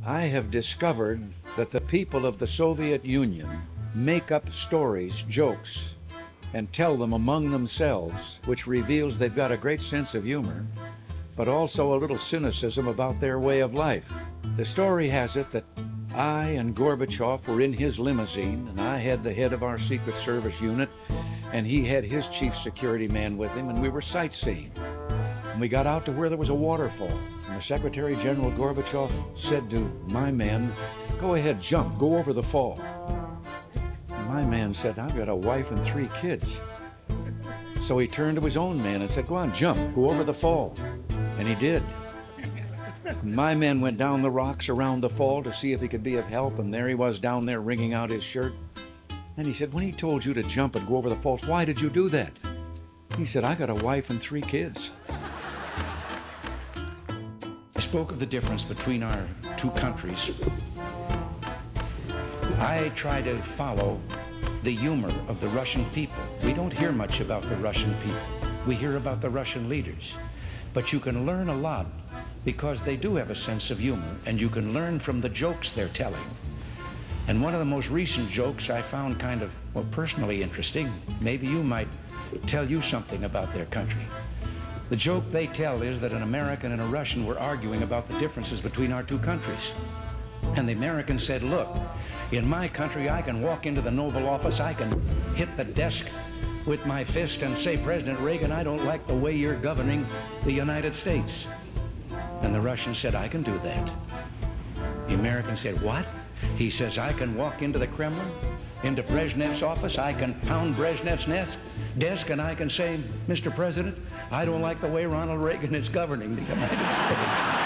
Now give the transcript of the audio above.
I have discovered that the people of the Soviet Union make up stories, jokes, and tell them among themselves, which reveals they've got a great sense of humor, but also a little cynicism about their way of life. The story has it that I and Gorbachev were in his limousine, and I had the head of our Secret Service unit, and he had his chief security man with him, and we were sightseeing. And we got out to where there was a waterfall, and the Secretary General Gorbachev said to my man, "Go ahead, jump, go over the fall." And my man said, "I've got a wife and 3 kids." So he turned to his own man and said, "Go on, jump, go over the fall." And he did. My man went down the rocks around the fall to see if he could be of help, and there he was down there wringing out his shirt. And he said, "When he told you to jump and go over the falls, why did you do that?" He said, "I got a wife and 3 kids." I spoke of the difference between our two countries. I try to follow the humor of the Russian people. We don't hear much about the Russian people. We hear about the Russian leaders. But you can learn a lot because they do have a sense of humor, and you can learn from the jokes they're telling. And one of the most recent jokes I found kind of, well, personally interesting. Maybe you might tell you something about their country. The joke they tell is that an American and a Russian were arguing about the differences between our two countries. And the American said, "Look, in my country, I can walk into the Oval Office, I can hit the desk with my fist and say, 'President Reagan, I don't like the way you're governing the United States.'" And the Russian said, "I can do that." The American said, "What?" He says, "I can walk into the Kremlin, into Brezhnev's office, I can pound Brezhnev's desk, and I can say, 'Mr. President, I don't like the way Ronald Reagan is governing the United States.'"